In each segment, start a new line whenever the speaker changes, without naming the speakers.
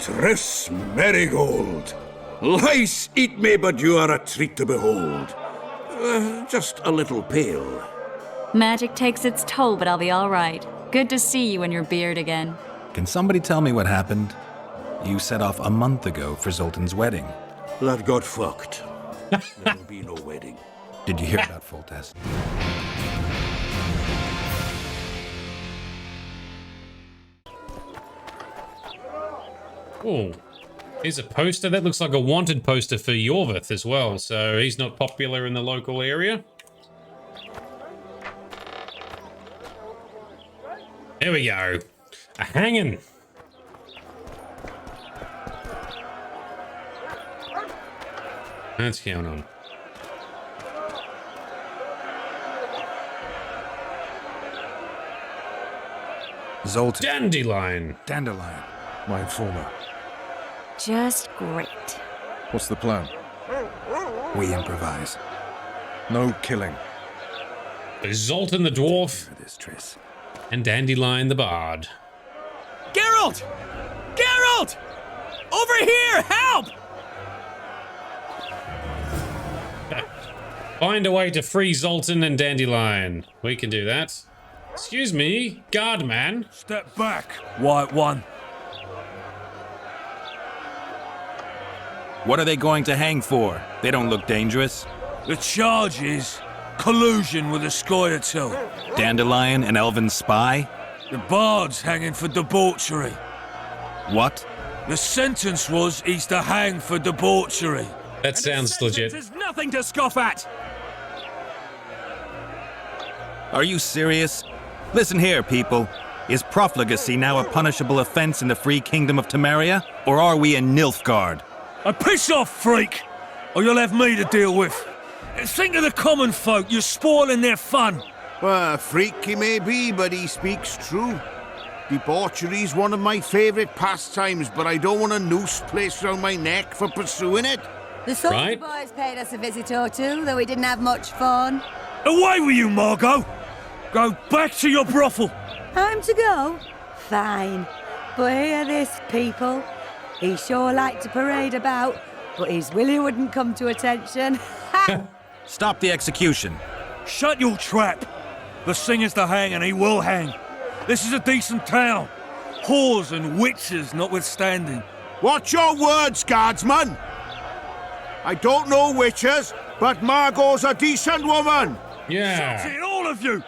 Tris Marigold. Lice eat me, but you are a treat to behold. Just a little pale.
Magic takes its toll, but I'll be all right. Good to see you and your beard again.
Can somebody tell me what happened? You set off a month ago for Zoltan's wedding.
That got fucked. There'll be no wedding.
Did you hear about Foltest?
Oh, here's a poster. That looks like a wanted poster for Yorvith as well, so he's not popular in the local area. There we go. A hanging. What's going on?
Zoltan.
Dandelion.
Dandelion.
My informer.
Just great.
What's the plan?
We improvise.
No killing.
Zoltan the dwarf.
For this, Tris.
And Dandelion the bard.
Geralt! Geralt! Over here! Help!
Find a way to free Zoltan and Dandelion. We can do that. Excuse me, guard man.
Step back.
White one.
What are they going to hang for? They don't look dangerous.
The charge is collusion with a Scoia'tael.
Dandelion, an elven spy?
The bard's hanging for debauchery.
What?
The sentence was he's to hang for debauchery.
That sounds legit.
There's nothing to scoff at.
Are you serious? Listen here, people. Is profligacy now a punishable offense in the free kingdom of Temeria? Or are we in Nilfgaard?
Piss off, freak! Or you'll have me to deal with. Think of the common folk. You're spoiling their fun.
Well, a freak he may be, but he speaks true. Debauchery's one of my favourite pastimes, but I don't want a noose placed around my neck for pursuing it.
The soldier
Right.
boys paid us a visit or two, though we didn't have much fun.
Away with you, Margot! Go back to your brothel.
Time to go? Fine. But hear this, people. He sure liked to parade about, but his Willie wouldn't come to attention.
Stop the execution.
Shut your trap. The singer's to hang and he will hang. This is a decent town. Whores and witches notwithstanding.
Watch your words, guardsman! I don't know witches, but Margot's a decent woman!
Yeah.
Shut it, all of you!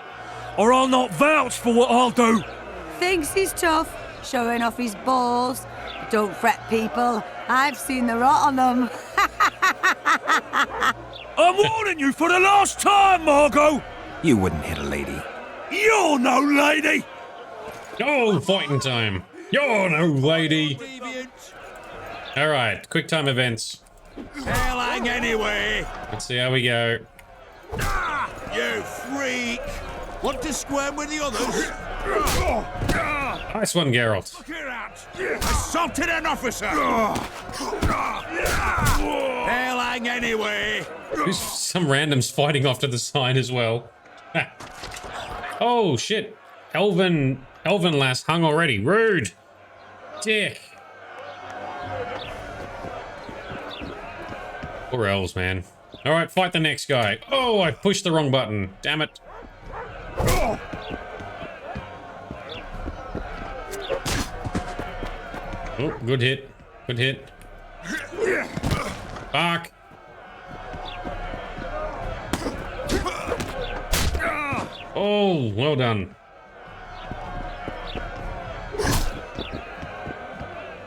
Or I'll not vouch for what I'll do.
Thinks he's tough, showing off his balls. Don't fret, people. I've seen the rot on them.
I'm warning you for the last time, Margot!
You wouldn't hit a lady.
You're no lady!
Oh, fighting time. You're no lady. All right, quick time events.
Hell hang anyway.
Let's see how we go.
You freak. Want to square with the others?
Nice one, Geralt.
Get out. Assaulted an officer. Hell hang anyway.
There's some randoms fighting off to the side as well. Oh, shit. Elven lass hung already. Rude. Dick. Poor elves, man. All right, fight the next guy. Oh, I pushed the wrong button. Damn it. Oh, good hit. Good hit. Fuck. Oh, well done.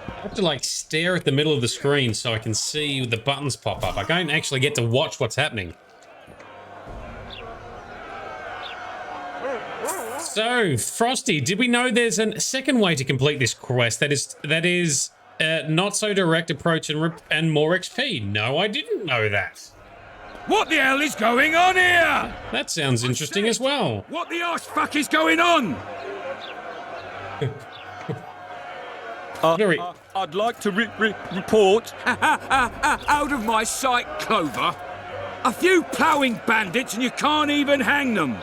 I have to like stare at the middle of the screen so I can see the buttons pop up. I don't actually get to watch what's happening. So, Frosty, did we know there's a second way to complete this quest that is not so direct approach and more XP? No, I didn't know that.
What the hell is going on here?
That sounds interesting as well.
What the arse fuck is going on?
Very-
I'd like to report out of my sight, Clover. A few ploughing bandits and you can't even hang them.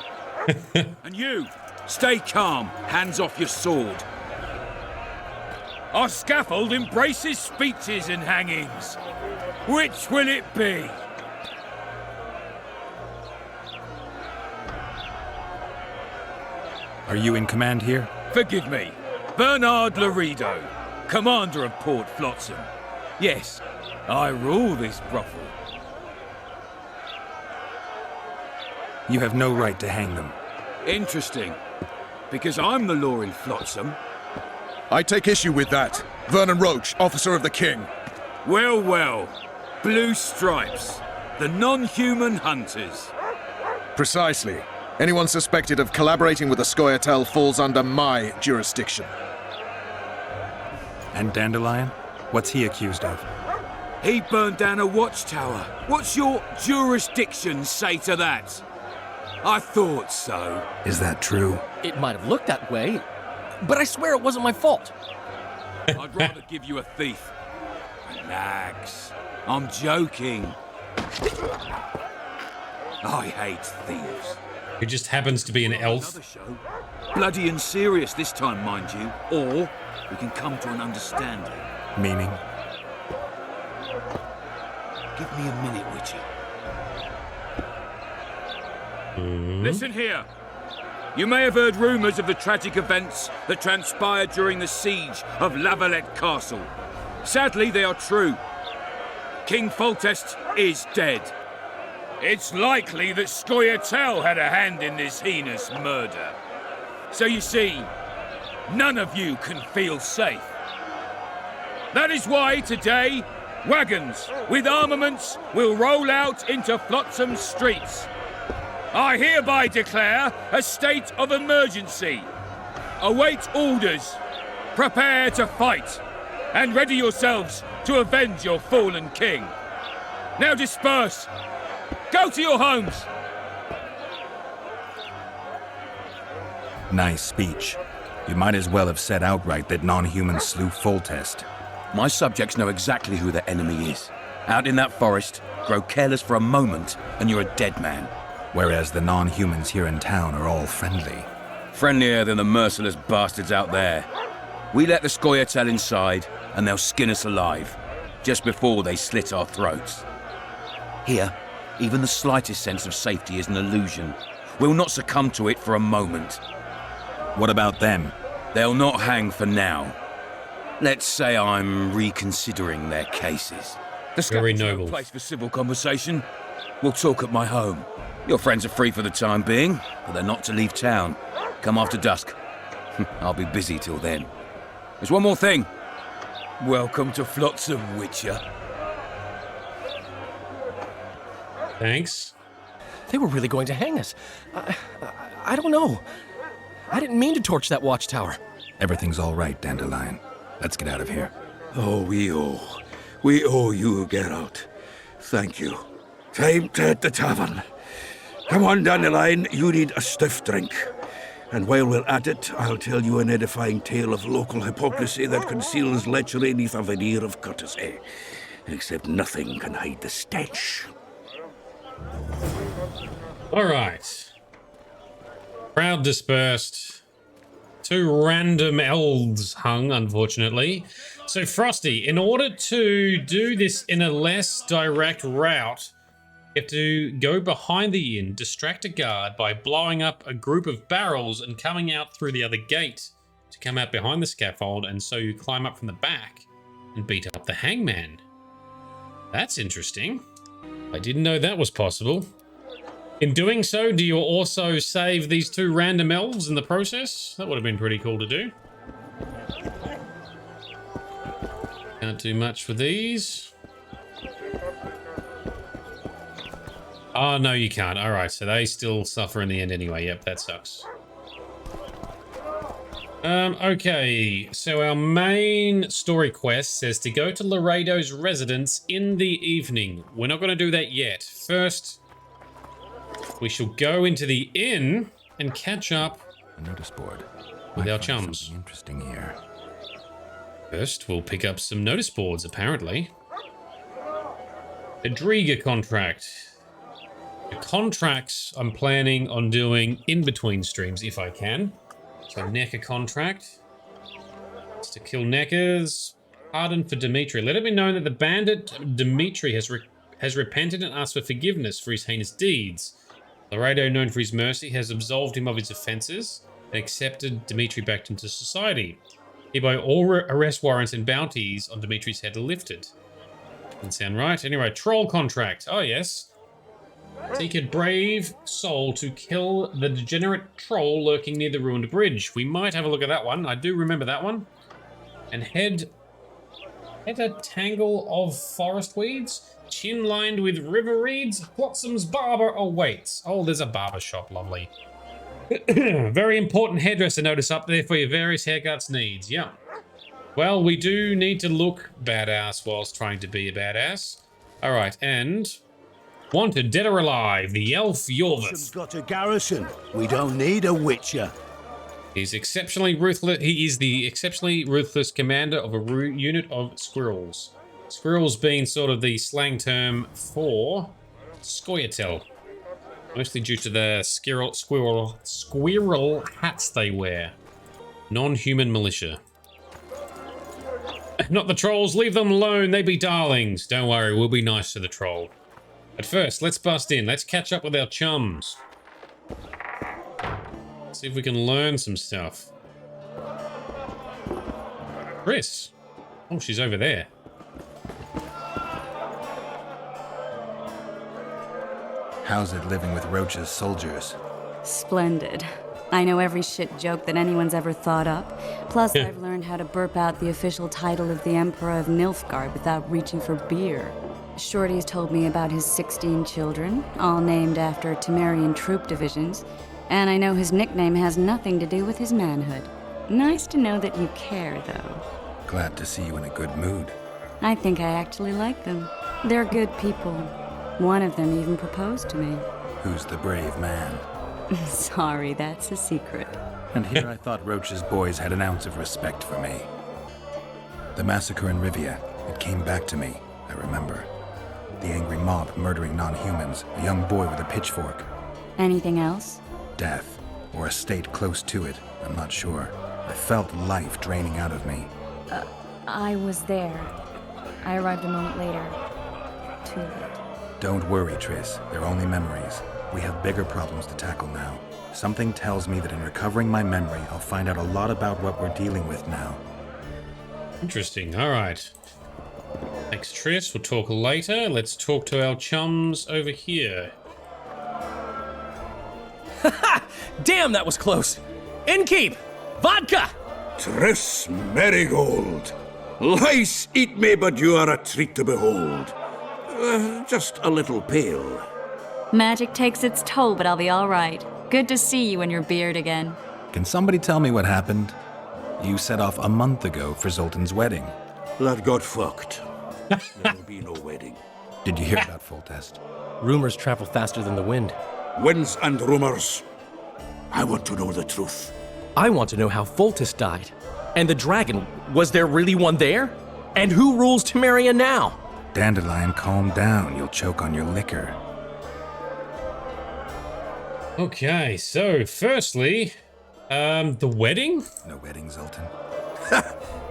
And you, stay calm. Hands off your sword. Our scaffold embraces speeches and hangings. Which will it be?
Are you in command here?
Forgive me, Bernard Laredo, commander of Port Flotsam. Yes, I rule this brothel.
You have no right to hang them.
Interesting, because I'm the law in Flotsam.
I take issue with that. Vernon Roach, officer of the king.
Well, well, blue stripes, the non-human hunters.
Precisely. Anyone suspected of collaborating with the Scoia'tael falls under my jurisdiction.
And Dandelion? What's he accused of?
He burned down a watchtower. What's your jurisdiction say to that? I thought so.
Is that true?
It might have looked that way, but I swear it wasn't my fault.
I'd rather give you a thief. Relax. I'm joking. I hate thieves.
Who just happens to be an elf.
Another show. Bloody and serious this time, mind you. Or we can come to an understanding.
Meaning?
Give me a minute, Witcher. Listen here. You may have heard rumours of the tragic events that transpired during the siege of Lavalette Castle. Sadly, they are true. King Foltest is dead. It's likely that Scoia'tael had a hand in this heinous murder. So you see, none of you can feel safe. That is why today, wagons with armaments will roll out into Flotsam streets. I hereby declare a state of emergency. Await orders. Prepare to fight. And ready yourselves to avenge your fallen king. Now disperse. Go to your homes.
Nice speech. You might as well have said outright that non-humans slew Foltest.
My subjects know exactly who the enemy is. Out in that forest, grow careless for a moment, and you're a dead man.
Whereas the non-humans here in town are all friendly.
Friendlier than the merciless bastards out there. We let the Scoia'tael inside, and they'll skin us alive, just before they slit our throats. Here, even the slightest sense of safety is an illusion. We'll not succumb to it for a moment.
What about them?
They'll not hang for now. Let's say I'm reconsidering their cases. The
Very
scaffold's no
noble.
place for civil conversation. We'll talk at my home. Your friends are free for the time being, but they're not to leave town. Come after dusk. I'll be busy till then. There's one more thing. Welcome to Flotsam, Witcher.
Thanks.
They were really going to hang us. I don't know. I didn't mean to torch that watchtower.
Everything's all right, Dandelion. Let's get out of here.
Oh, we owe you, Geralt. Thank you. Time to hit the tavern. Come on, Dandelion, you need a stiff drink. And while we're at it, I'll tell you an edifying tale of local hypocrisy that conceals lechery neath a veneer of courtesy. Except nothing can hide the stench.
All right. Crowd dispersed. 2 random elves hung, unfortunately. So, Frosty, in order to do this in a less direct route, you have to go behind the inn, distract a guard by blowing up a group of barrels and coming out through the other gate to come out behind the scaffold, and so you climb up from the back and beat up the hangman. That's interesting. I didn't know that was possible. In doing so, do you also save these 2 random elves in the process? That would have been pretty cool to do. Can't do much for these. Oh, no, you can't. All right, so they still suffer in the end anyway. Yep, that sucks. Okay, so our main story quest says to go to Laredo's residence in the evening. We're not going to do that yet. First, we shall go into the inn and catch up
A notice board.
with
Might
our
find
chums.
something interesting here.
First, we'll pick up some notice boards, apparently. Adriga contract. The contracts I'm planning on doing in between streams if I can. So NECA contract. It's to kill Neckers. Pardon for Dimitri. Let it be known that the bandit Dimitri has repented and asked for forgiveness for his heinous deeds. Laredo, known for his mercy, has absolved him of his offences and accepted Dimitri back into society. Hereby all arrest warrants and bounties on Dimitri's head are lifted. Doesn't sound right. Anyway, troll contract. Oh, yes. Seek a brave soul to kill the degenerate troll lurking near the ruined bridge. We might have a look at that one. I do remember that one. And head a tangle of forest weeds, chin lined with river reeds. Flotsam's barber awaits. Oh, there's a barber shop. Lovely. Very important hairdresser notice up there for your various haircuts needs. Yeah. Well, we do need to look badass whilst trying to be a badass. All right, and wanted, dead or alive, the elf Yorvis.
Got a garrison. We don't need a witcher.
He's exceptionally ruthless. He is the exceptionally ruthless commander of a unit of squirrels. Squirrels being sort of the slang term for scoia'tael. Mostly due to the squirrel hats they wear. Non-human militia. Not the trolls, leave them alone, they be darlings. Don't worry, we'll be nice to the troll. But first, let's bust in. Let's catch up with our chums. See if we can learn some stuff. Chris. Oh, she's over there.
How's it living with Roach's soldiers?
Splendid. I know every shit joke that anyone's ever thought up. Plus, I've learned how to burp out the official title of the Emperor of Nilfgaard without reaching for beer. Shorty's told me about his 16 children, all named after Temerian troop divisions, and I know his nickname has nothing to do with his manhood. Nice to know that you care, though.
Glad to see you in a good mood.
I think I actually like them. They're good people. One of them even proposed to me.
Who's the brave man?
Sorry, that's a secret.
And here I thought Roach's boys had an ounce of respect for me. The massacre in Rivia, it came back to me, I remember. The angry mob murdering non-humans, a young boy with a pitchfork.
Anything else?
Death, or a state close to it, I'm not sure. I felt life draining out of me.
I was there. I arrived a moment later. Too late.
Don't worry, Triss. They're only memories. We have bigger problems to tackle now. Something tells me that in recovering my memory, I'll find out a lot about what we're dealing with now.
Interesting. All right. Thanks, Triss. We'll talk later. Let's talk to our chums over here.
Damn, that was close. Innkeep! Vodka!
Triss Marigold. Lice eat me, but you are a treat to behold. Just a little pale.
Magic takes its toll, but I'll be all right. Good to see you and your beard again.
Can somebody tell me what happened? You set off a month ago for Zoltan's wedding.
That got fucked. There will be no wedding.
Did you hear about Foltest?
Rumors travel faster than the wind.
Winds and rumors. I want to know the truth.
I want to know how Foltest died. And the dragon, was there really one there? And who rules Temeria now?
Dandelion, calm down. You'll choke on your liquor.
Okay, so firstly, the wedding?
No wedding, Zoltan.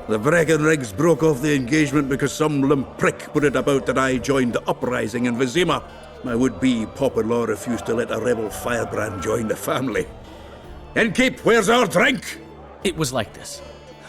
The Breckenrigs broke off the engagement because some limp prick put it about that I joined the uprising in Vizima. My would-be pop-in-law refused to let a rebel firebrand join the family. Innkeep, where's our drink?
It was like this.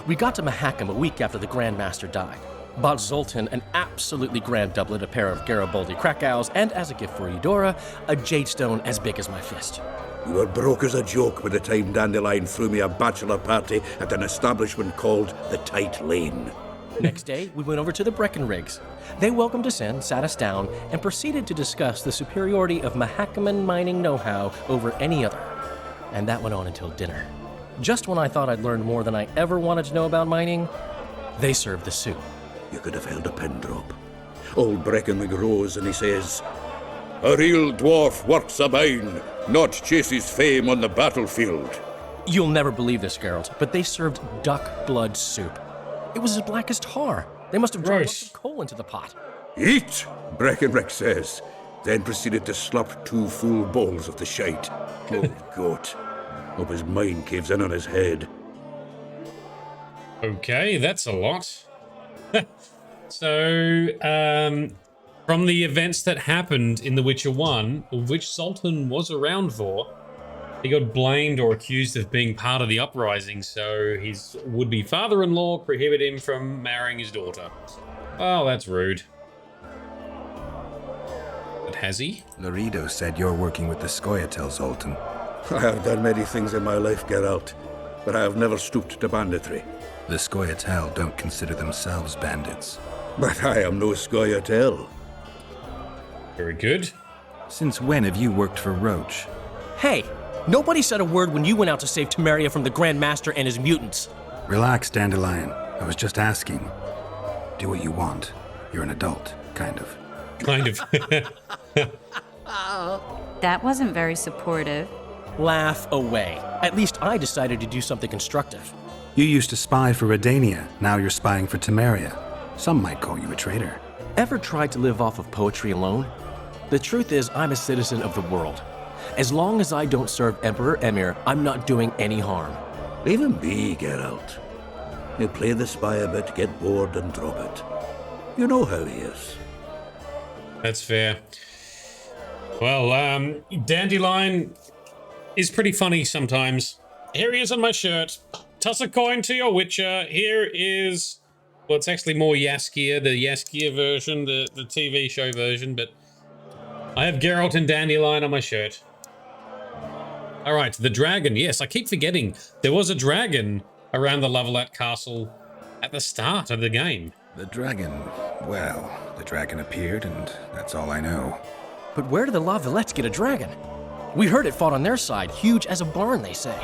We got to Mahakam a week after the Grand Master died. Bought Zoltan an absolutely grand doublet, a pair of Garibaldi Krakau's, and as a gift for Eudora, a jade stone as big as my fist.
You were broke as a joke by the time Dandelion threw me a bachelor party at an establishment called the Tight Lane.
Next day, we went over to the Breckenrigs. They welcomed us in, sat us down, and proceeded to discuss the superiority of Mahakaman mining know-how over any other. And that went on until dinner. Just when I thought I'd learned more than I ever wanted to know about mining, they served the soup.
You could have held a pin drop. Old Breckenrig rose and he says, "A real dwarf works a mine, not chases fame on the battlefield."
You'll never believe this, Geralt, but they served duck blood soup. It was as black as tar. They must have dropped lots of coal into the pot.
"Eat," Breckenrig says, then proceeded to slop 2 full bowls of the shite. Old goat. Hope his mind caves in on his head.
Okay, that's a lot. So, from the events that happened in The Witcher 1, which Sultan was around for, he got blamed or accused of being part of the uprising, so his would-be father-in-law prohibited him from marrying his daughter. Oh, that's rude. But has he?
Laredo said you're working with the Scoia'tael, Zoltan.
I have done many things in my life, Geralt, but I have never stooped to banditry.
The Scoia'tael don't consider themselves bandits.
But I am no Scoia'tael.
Very good.
Since when have you worked for Roach?
Hey, nobody said a word when you went out to save Temeria from the Grand Master and his mutants.
Relax, Dandelion. I was just asking. Do what you want. You're an adult, kind of.
Kind of.
That wasn't very supportive.
Laugh away. At least I decided to do something constructive.
You used to spy for Redania. Now you're spying for Temeria. Some might call you a traitor.
Ever tried to live off of poetry alone? The truth is, I'm a citizen of the world. As long as I don't serve Emperor Emir, I'm not doing any harm.
Leave him be, Geralt. You play the spy a bit, get bored, and drop it. You know how he is.
That's fair. Well, Dandelion is pretty funny sometimes. Here he is on my shirt. Toss a coin to your Witcher. Here is... Well, it's actually more Jaskier, the Jaskier version, the TV show version, but I have Geralt and Dandelion on my shirt. All right, the dragon. Yes, I keep forgetting. There was a dragon around the Lavalette Castle at the start of the game.
The dragon... Well, the dragon appeared, and that's all I know.
But where did the Lavalettes get a dragon? We heard it fought on their side, huge as a barn, they say.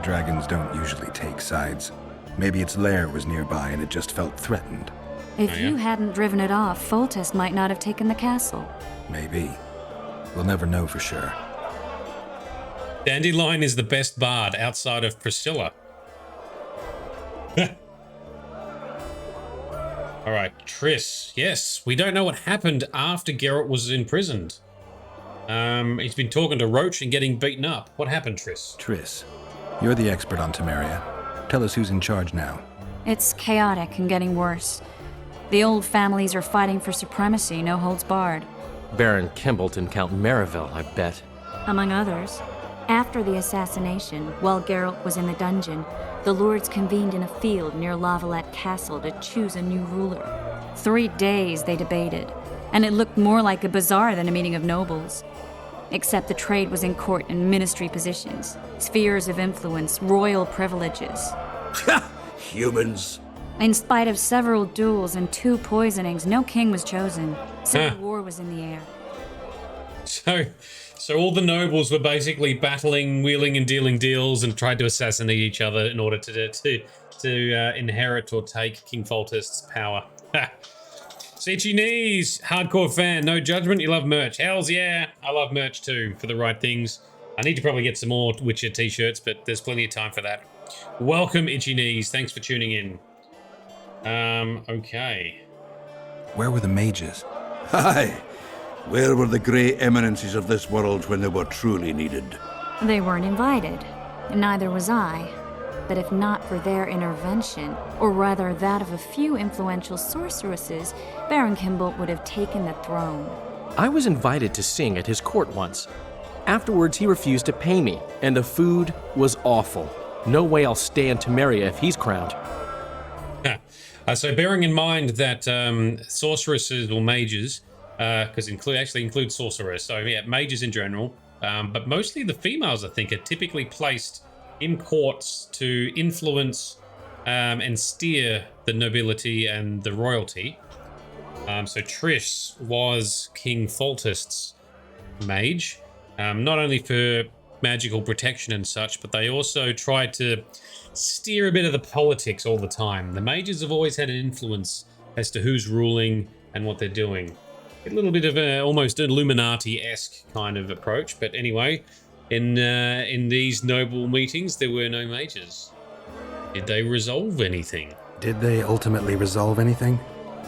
Dragons don't usually take sides. Maybe its lair was nearby and it just felt threatened.
If you hadn't driven it off, Foltest might not have taken the castle.
Maybe. We'll never know for sure.
Dandelion is the best bard outside of Priscilla. All right, Triss. Yes, we don't know what happened after Geralt was imprisoned. He's been talking to Roach and getting beaten up. What happened, Triss?
Triss, you're the expert on Temeria. Tell us who's in charge now.
It's chaotic and getting worse. The old families are fighting for supremacy, no holds barred.
Baron Kimbolt and Count Maraville, I bet.
Among others. After the assassination, while Geralt was in the dungeon, the lords convened in a field near Lavalette Castle to choose a new ruler. 3 days they debated, and it looked more like a bazaar than a meeting of nobles. Except the trade was in court and ministry positions, spheres of influence, royal privileges.
Humans.
In spite of several duels and 2 poisonings, no king was chosen. Civil war was in the air.
So all the nobles were basically battling, wheeling and dealing deals, and tried to assassinate each other in order to inherit or take King Foltest's power. Itchy Knees, hardcore fan, no judgment, you love merch. Hells yeah, I love merch too, for the right things. I need to probably get some more Witcher t-shirts, but there's plenty of time for that. Welcome, Itchy Knees, thanks for tuning in. Okay.
Where were the mages?
Aye. Where were the grey eminences of this world when they were truly needed?
They weren't invited. Neither was I. But if not for their intervention, or rather that of a few influential sorceresses, Baron Kimbolt would have taken the throne.
I was invited to sing at his court once. Afterwards, he refused to pay me, and the food was awful. No way I'll stay in Temeria if he's crowned.
So bearing in mind that sorceresses or mages, because include sorcerers, so yeah, mages in general, but mostly the females, I think, are typically placed in courts to influence and steer the nobility and the royalty. So Triss was King Foltest's mage, not only for magical protection and such, but they also tried to steer a bit of the politics all the time. The mages have always had an influence as to who's ruling and what they're doing. A little bit of almost Illuminati-esque kind of approach, but anyway, in these noble meetings, there were no mages. Did they resolve anything?
Did they ultimately resolve anything?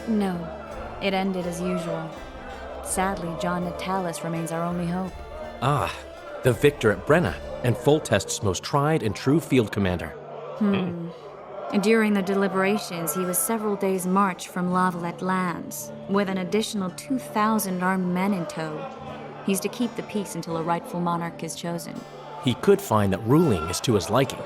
No. It ended as usual. Sadly, John Natalis remains our only hope.
Ah, the victor at Brenna, and Foltest's most tried and true field commander.
During the deliberations, he was several days' march from Lavalette lands, with an additional 2,000 armed men in tow. He's to keep the peace until a rightful monarch is chosen.
He could find that ruling is to his liking.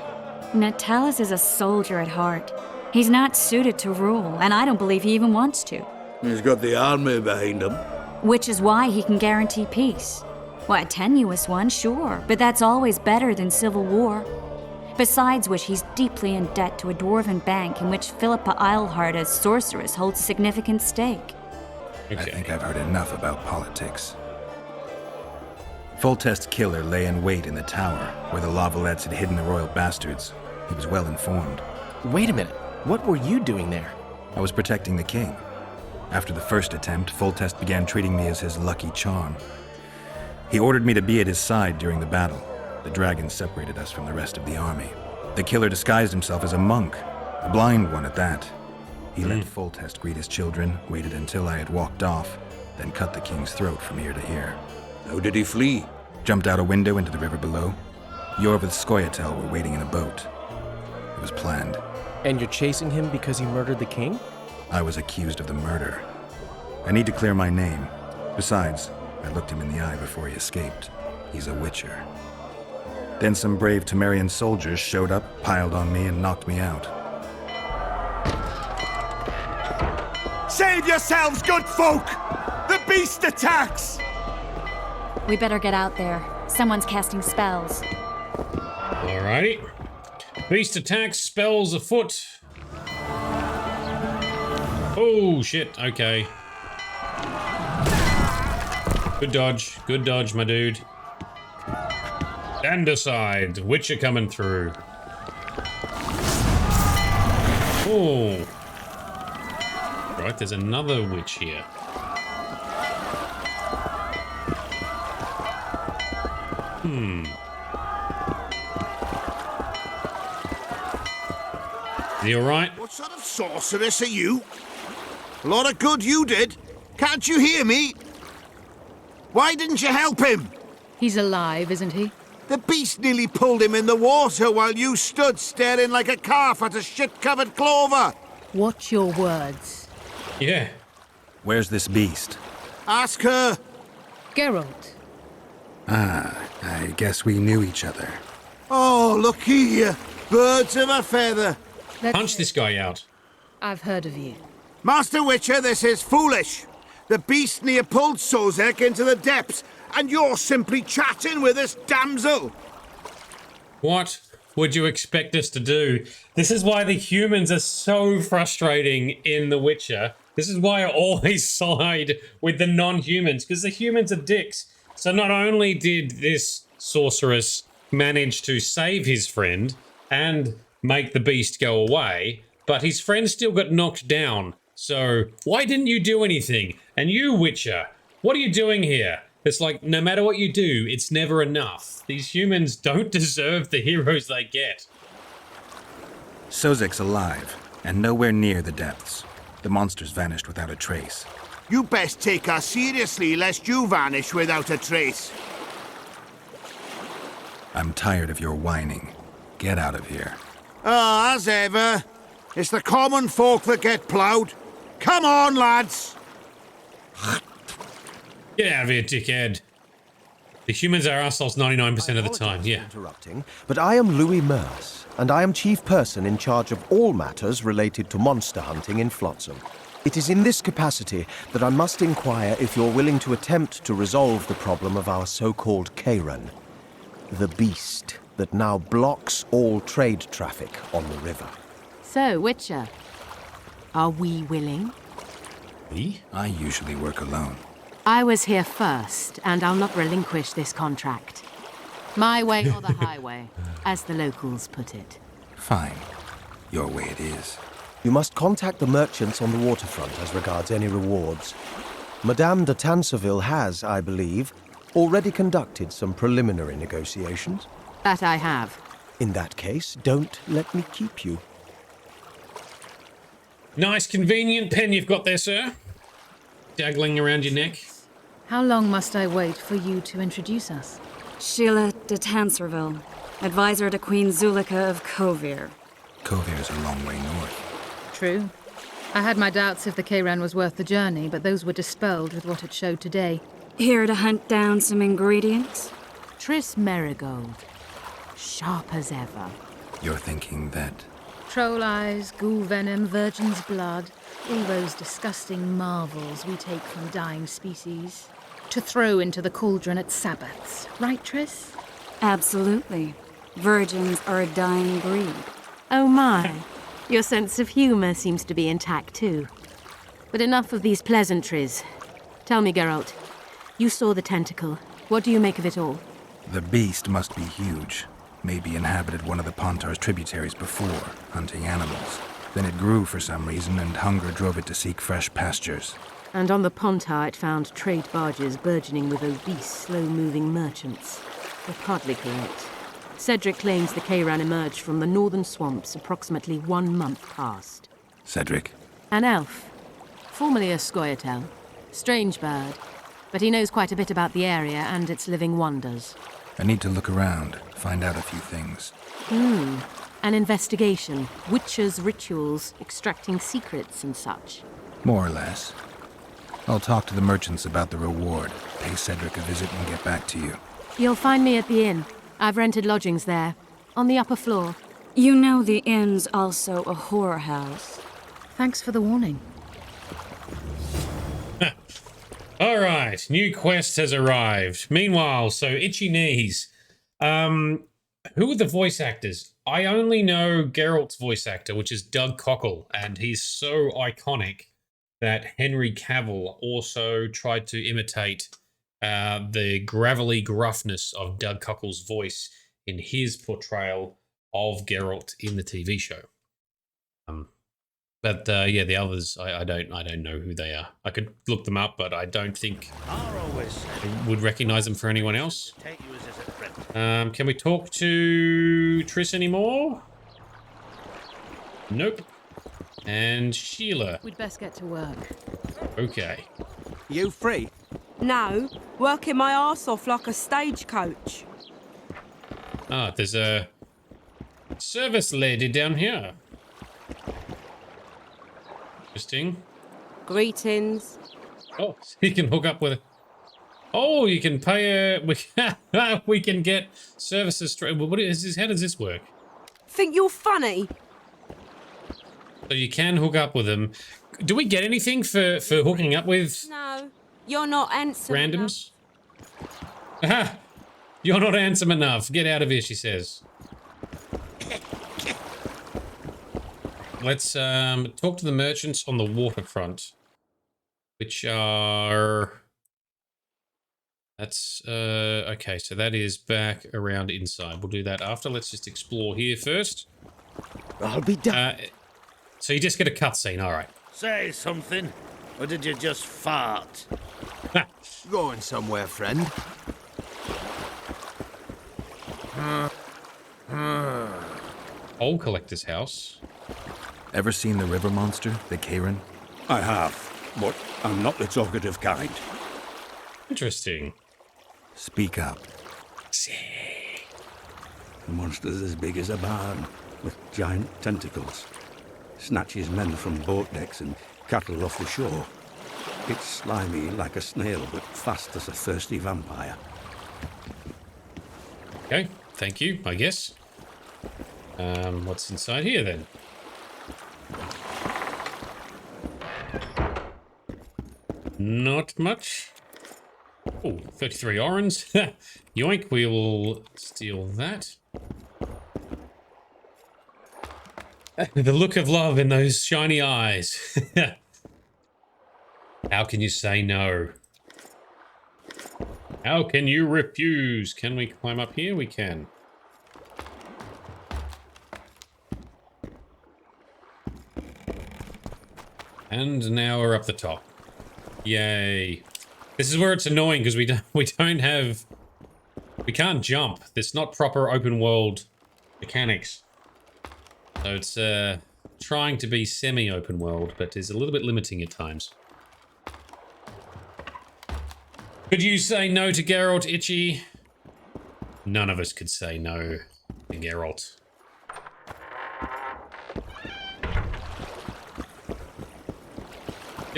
Natalis is a soldier at heart. He's not suited to rule, and I don't believe he even wants to.
He's got the army behind him.
Which is why he can guarantee peace. Well, a tenuous one, sure, but that's always better than civil war. Besides which, he's deeply in debt to a dwarven bank in which Philippa Eilhart as sorceress holds a significant stake.
I think I've heard enough about politics. Foltest's killer lay in wait in the tower, where the Lavalettes had hidden the royal bastards. He was well informed.
Wait a minute. What were you doing there?
I was protecting the king. After the first attempt, Foltest began treating me as his lucky charm. He ordered me to be at his side during the battle. The dragon separated us from the rest of the army. The killer disguised himself as a monk, a blind one at that. He let Foltest greet his children, waited until I had walked off, then cut the king's throat from ear to ear.
How did he flee?
Jumped out a window into the river below. Yorv with Skoyatel were waiting in a boat. It was planned.
And you're chasing him because he murdered the king?
I was accused of the murder. I need to clear my name. Besides, I looked him in the eye before he escaped. He's a witcher. Then some brave Temerian soldiers showed up, piled on me, and knocked me out.
Save yourselves, good folk! The beast attacks!
We better get out there. Someone's casting spells.
Alrighty. Beast attacks, spells afoot. Oh, shit. Okay. Good dodge, my dude. Stand aside. Witcher coming through. Oh. Right, there's another witch here. Is he alright?
What sort of sorceress are you? A lot of good you did. Can't you hear me? Why didn't you help him?
He's alive, isn't he?
The beast nearly pulled him in the water while you stood staring like a calf at a shit-covered clover.
Watch your words.
Yeah.
Where's this beast?
Ask her.
Geralt.
I guess we knew each other.
Oh, look here. Birds of a feather.
Punch this guy out.
I've heard of you.
Master Witcher, this is foolish. The beast near pulled Sozek into the depths, and you're simply chatting with this damsel.
What would you expect us to do? This is why the humans are so frustrating in The Witcher. This is why I always side with the non-humans, because the humans are dicks. So not only did this sorceress manage to save his friend and make the beast go away, but his friend still got knocked down. So why didn't you do anything? And you, Witcher, what are you doing here? It's like, no matter what you do, it's never enough. These humans don't deserve the heroes they get.
Sozek's alive, and nowhere near the depths. The monsters vanished without a trace.
You best take us seriously, lest you vanish without a trace.
I'm tired of your whining. Get out of here.
Ah, as ever. It's the common folk that get ploughed. Come on, lads!
Get out of here, dickhead. The humans are assholes 99% of the time, yeah.
Interrupting, but I am Louis Merce, and I am chief person in charge of all matters related to monster hunting in Flotsam. It is in this capacity that I must inquire if you're willing to attempt to resolve the problem of our so-called Kairan, the beast that now blocks all trade traffic on the river.
So, Witcher, are we willing?
Me? I usually work alone.
I was here first, and I'll not relinquish this contract. My way or the highway, as the locals put it.
Fine. Your way it is.
You must contact the merchants on the waterfront as regards any rewards. Madame de Tanseville has, I believe, already conducted some preliminary negotiations.
That I have.
In that case, don't let me keep you.
Nice convenient pen you've got there, sir. Daggling around your neck.
How long must I wait for you to introduce us?
Sheila de Tanserville, advisor to Queen Zulika of Kovir.
Kovier's a long way north.
True. I had my doubts if the Kayran was worth the journey, but those were dispelled with what it showed today.
Here to hunt down some ingredients?
Triss Merigold. Sharp as ever.
You're thinking that...
Troll eyes, ghoul venom, virgin's blood, all those disgusting marvels we take from dying species, to throw into the cauldron at Sabbaths. Right, Triss?
Absolutely. Virgins are a dying breed.
Oh my. Your sense of humor seems to be intact too. But enough of these pleasantries. Tell me, Geralt, you saw the tentacle. What do you make of it all?
The beast must be huge. Maybe inhabited one of the Pontar's tributaries before, hunting animals. Then it grew for some reason, and hunger drove it to seek fresh pastures.
And on the Pontar it found trade barges burgeoning with obese, slow-moving merchants. You're partly correct. Cedric claims the Kayran emerged from the northern swamps approximately 1 month past.
Cedric?
An elf. Formerly a Scoia'tael. Strange bird. But he knows quite a bit about the area and its living wonders.
I need to look around, find out a few things.
An investigation. Witches' rituals, extracting secrets and such.
More or less. I'll talk to the merchants about the reward, pay Cedric a visit and get back to you.
You'll find me at the inn. I've rented lodgings there, on the upper floor.
You know the inn's also a whorehouse.
Thanks for the warning.
All right, new quest has arrived. Meanwhile, so Itchy Knees. Who are the voice actors? I only know Geralt's voice actor, which is Doug Cockle, and he's so iconic that Henry Cavill also tried to imitate the gravelly gruffness of Doug Cockle's voice in his portrayal of Geralt in the TV show. But yeah, the others, I don't know who they are. I could look them up, but I don't think I would recognize them for anyone else. Can we talk to Triss anymore? Nope. And Sheila.
We'd best get to work.
Okay.
You free?
No, working my arse off like a stagecoach.
Ah, there's a service lady down here. Interesting.
Greetings.
Oh, you can hook up with her. Oh, you can pay a... we can get services straight... What is this? How does this work?
Think you're funny?
So you can hook up with them. Do we get anything for hooking up with...
No, you're not handsome
randoms? Aha! You're not handsome enough. Get out of here, she says. Let's talk to the merchants on the waterfront, which are... That's, okay, so that is back around inside. We'll do that after. Let's just explore here first.
I'll be done.
So you just get a cutscene, all right.
Say something, or did you just fart?
Going somewhere, friend?
Old collector's house.
Ever seen the river monster, the Kayran?
I have, but I'm not the talkative kind.
Interesting.
Speak up.
The monster's as big as a barn, with giant tentacles. Snatches men from boat decks and cattle off the shore. It's slimy like a snail, but fast as a thirsty vampire.
Okay, thank you, I guess. What's inside here then? Not much. Oh, 33 orange. Yoink, we will steal that. The look of love in those shiny eyes. How can you say no? How can you refuse? Can we climb up here? We can. And now we're up the top. Yay. This is where it's annoying because we can't jump. There's not proper open world mechanics. So it's trying to be semi-open world, but is a little bit limiting at times. Could you say no to Geralt, Itchy? None of us could say no to Geralt.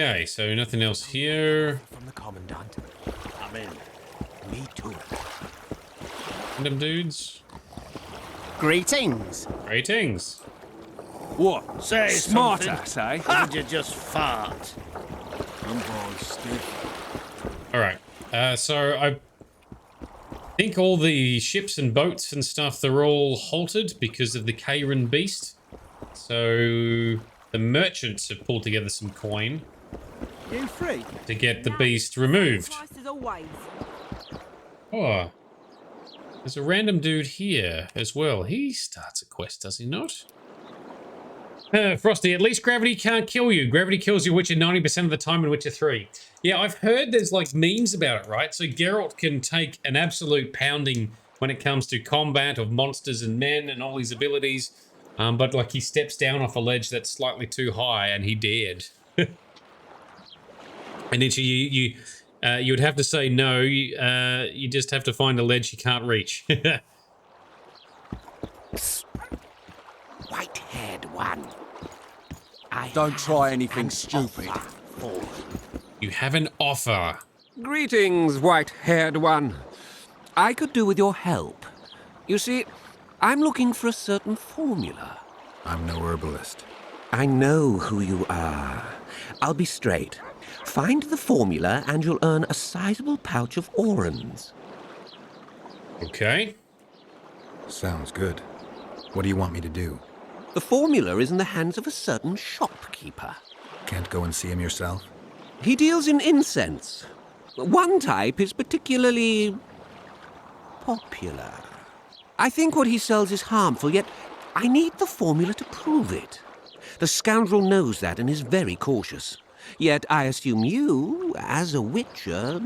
Okay, so nothing else here.
From the Commandant. I'm in. Me too.
Random dudes.
Greetings.
Greetings.
What?
Say
Smarter,
something.
say?
Or did you just fart?
I'm born stiff.
All right. So I think all the ships and boats and stuff, they're all halted because of the Kayran beast. So the merchants have pulled together some coin
You free?
to get the beast removed.
Price as always.
Oh, there's a random dude here as well. He starts a quest, does he not? Frosty, at least gravity can't kill you. Gravity kills your Witcher 90% of the time in Witcher 3. Yeah, I've heard there's like memes about it, right? So Geralt can take an absolute pounding when it comes to combat of monsters and men and all his abilities. But like he steps down off a ledge that's slightly too high and he dared. And then you would have to say no. You just have to find a ledge you can't reach.
White-haired one.
Don't try anything stupid.
You have an offer.
Greetings, white-haired one. I could do with your help. You see, I'm looking for a certain formula.
I'm no herbalist.
I know who you are. I'll be straight. Find the formula and you'll earn a sizable pouch of orans.
Okay.
Sounds good. What do you want me to do?
The formula is in the hands of a certain shopkeeper.
Can't go and see him yourself?
He deals in incense. One type is particularly popular. I think what he sells is harmful, yet I need the formula to prove it. The scoundrel knows that and is very cautious. Yet I assume you, as a witcher,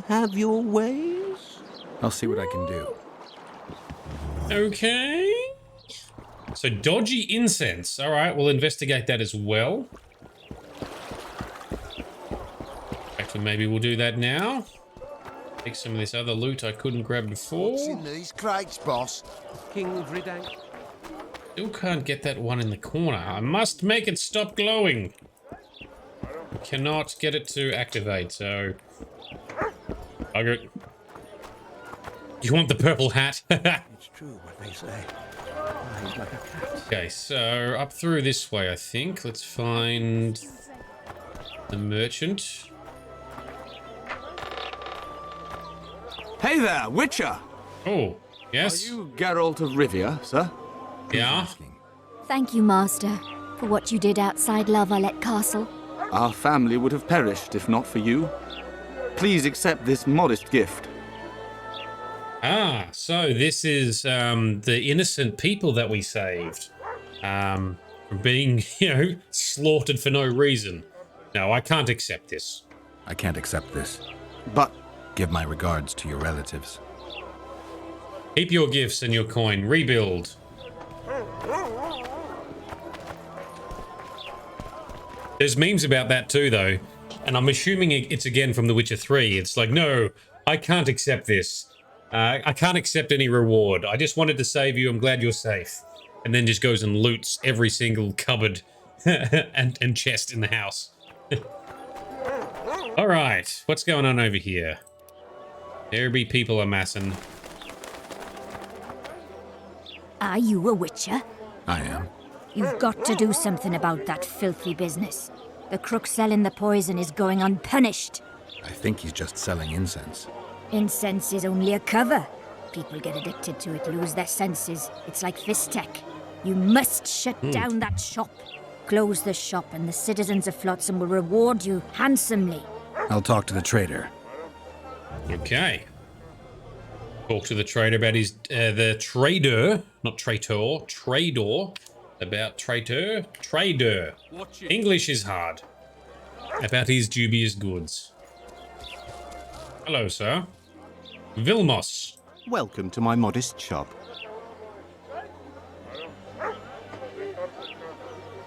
have your ways?
I'll see what I can do.
Okay. So dodgy incense. All right, we'll investigate that as well. Actually, maybe we'll do that now. Take some of this other loot I couldn't grab before.
What's in these crates, boss?
King Vridank.
Still can't get that one in the corner. I must make it stop glowing. I cannot get it to activate, so... Bugger it. You want the purple hat?
It's true what they say. Lies like a cat.
Okay, so up through this way, I think. Let's find the merchant.
Hey there, Witcher!
Oh, yes?
Are you Geralt of Rivia, sir?
Yeah?
Thank you, Master, for what you did outside La Valette Castle.
Our family would have perished if not for you. Please accept this modest gift.
Ah, so this is the innocent people that we saved from being, slaughtered for no reason. No, I can't accept this.
I can't accept this.
But...
Give my regards to your relatives.
Keep your gifts and your coin. Rebuild. There's memes about that too, though. And I'm assuming it's again from The Witcher 3. It's like, no, I can't accept this. I can't accept any reward. I just wanted to save you. I'm glad you're safe. And then just goes and loots every single cupboard and chest in the house. All right, what's going on over here? There be people amassing.
Are you a witcher?
I am.
You've got to do something about that filthy business. The crook selling the poison is going unpunished.
I think he's just selling incense.
Incense is only a cover. People get addicted to it, lose their senses. It's like Fistech. You must shut down that shop. Close the shop and the citizens of Flotsam will reward you handsomely.
I'll talk to the trader.
Okay. Talk to the trader about his... the trader, not traitor, trader. About traitor, trader. English is hard. About his dubious goods. Hello, sir. Vilmos.
Welcome to my modest shop.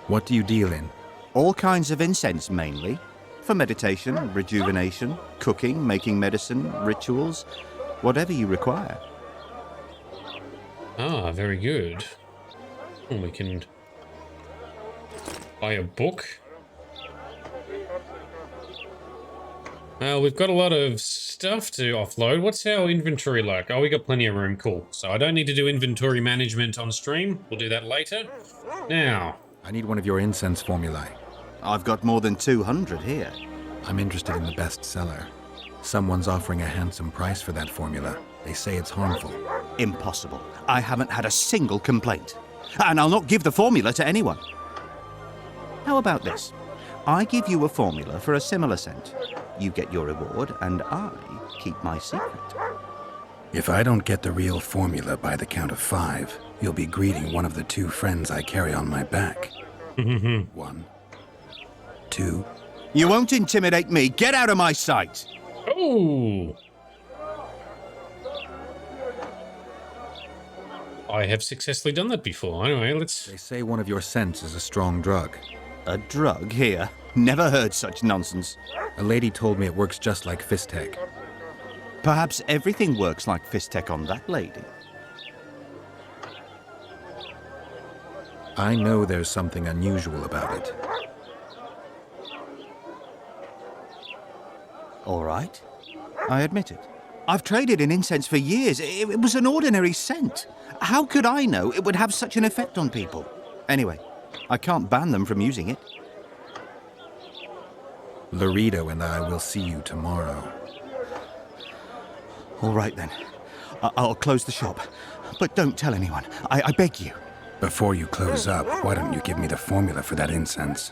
What do you deal in?
All kinds of incense, mainly. For meditation, rejuvenation, cooking, making medicine, rituals, whatever you require.
Ah, very good. We can buy a book. We've got a lot of stuff to offload. What's our inventory like? Oh, we got plenty of room. Cool. So I don't need to do inventory management on stream. We'll do that later. Now.
I need one of your incense formulae.
I've got more than 200 here.
I'm interested in the best seller. Someone's offering a handsome price for that formula. They say it's harmful.
Impossible. I haven't had a single complaint. And I'll not give the formula to anyone. How about this? I give you a formula for a similar scent. You get your reward, and I keep my secret.
If I don't get the real formula by the count of 5, you'll be greeting one of the 2 friends I carry on my back. 1, 2.
You won't intimidate me. Get out of my sight.
Oh! I have successfully done that before. Anyway, let's...
They say one of your scents is a strong drug.
A drug here? Never heard such nonsense.
A lady told me it works just like Fistech.
Perhaps everything works like Fistech on that lady.
I know there's something unusual about it.
All right. I admit it. I've traded in incense for years. It was an ordinary scent. How could I know it would have such an effect on people? Anyway, I can't ban them from using it.
Laredo and I will see you tomorrow.
All right, then. I'll close the shop. But don't tell anyone. I beg you.
Before you close up, why don't you give me the formula for that incense?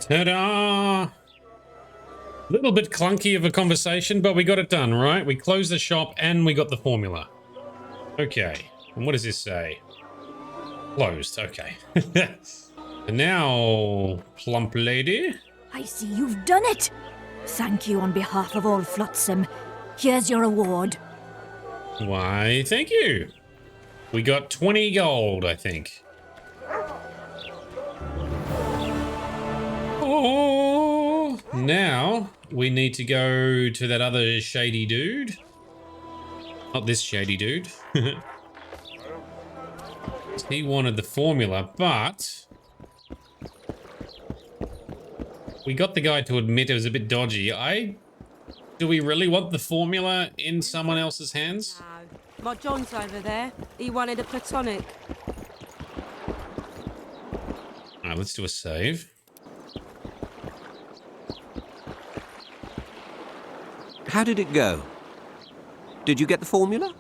Ta-da! Little bit clunky of a conversation, but we got it done, right? We closed the shop and we got the formula. Okay. And what does this say? Closed. Okay. And now, plump lady.
I see you've done it. Thank you on behalf of all Flotsam. Here's your award.
Why, thank you. We got 20 gold, I think. Oh, now we need to go to that other shady dude. Not this shady dude. He wanted the formula, but we got the guy to admit it was a bit dodgy. Do we really want the formula in someone else's hands?
No. My John's over there. He wanted a platonic.
Alright, let's do a save.
How did it go? Did you get the formula?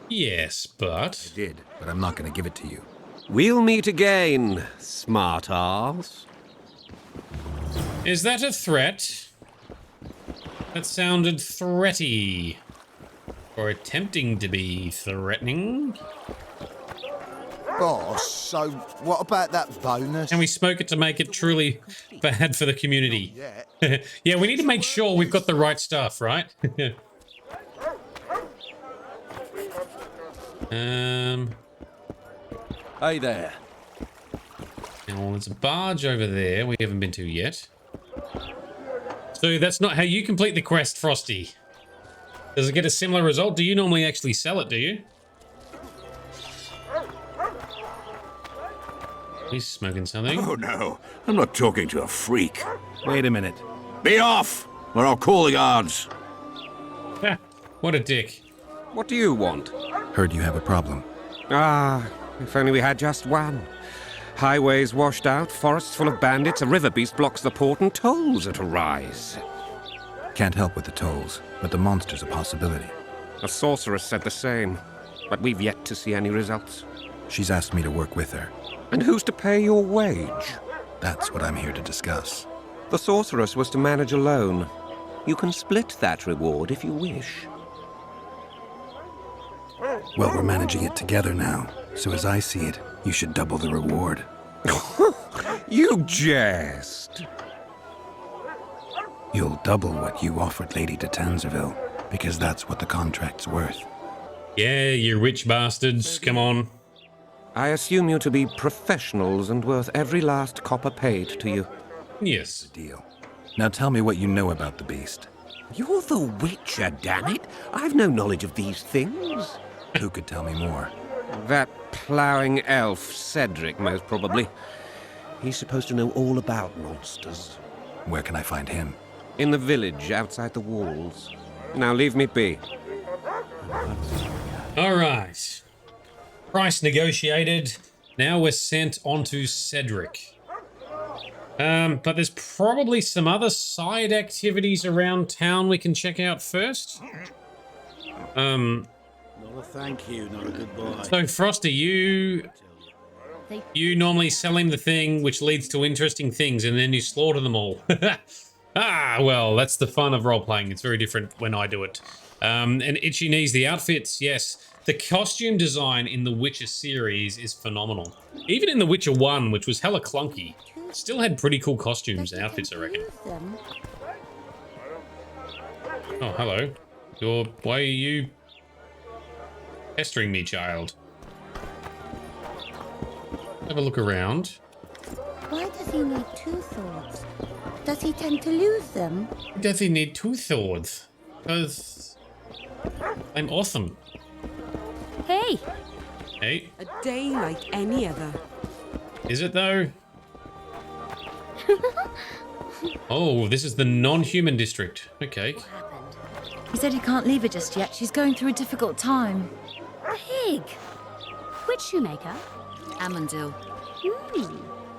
Yes, but...
I did, but I'm not going to give it to you.
We'll meet again, smart arse.
Is that a threat? That sounded threaty. Or attempting to be threatening.
Boss, so what about that bonus?
Can we smoke it to make it truly bad for the community? Yeah, we need to make sure we've got the right stuff, right?
Hey there.
Now, there's a barge over there we haven't been to yet. So that's not how you complete the quest, Frosty. Does it get a similar result? Do you normally actually sell it, do you? He's smoking something.
Oh, no. I'm not talking to a freak.
Wait a minute.
Be off, or I'll call the guards.
Ha, what a dick.
What do you want?
Heard you have a problem.
Ah, if only we had just one. Highways washed out, forests full of bandits, a river beast blocks the port, and tolls at a rise.
Can't help with the tolls, but the monster's a possibility.
A sorceress said the same, but we've yet to see any results.
She's asked me to work with her.
And who's to pay your wage?
That's what I'm here to discuss.
The sorceress was to manage alone. You can split that reward if you wish.
Well, we're managing it together now, so as I see it, you should double the reward.
You jest!
You'll double what you offered Lady de Tanzerville, because that's what the contract's worth.
Yeah, you rich bastards, come on.
I assume you to be professionals and worth every last copper paid to you.
Yes.
Deal. Now tell me what you know about the beast.
You're the Witcher, damn it! I've no knowledge of these things.
Who could tell me more?
That ploughing elf, Cedric, most probably. He's supposed to know all about monsters.
Where can I find him?
In the village, outside the walls. Now leave me be.
All right. Price negotiated. Now we're sent on to Cedric. But there's probably some other side activities around town we can check out first.
Not a thank you, not a good boy.
So Frosty, you normally sell him the thing which leads to interesting things, and then you slaughter them all. Well, that's the fun of role-playing. It's very different when I do it. And Itchy Knees, the outfits, yes. The costume design in the Witcher series is phenomenal. Even in The Witcher 1, which was hella clunky, still had pretty cool costumes and outfits, I reckon. Oh, hello. Why are you pestering me, child? Have a look around.
Why does he need two swords? Does he tend to lose them?
Does he need two swords? Because I'm awesome.
Hey!
Hey.
A day like any other.
Is it though? Oh, this is the non-human district. Okay.
He said he can't leave her just yet. She's going through a difficult time.
Pig!
Which shoemaker?
Amundil.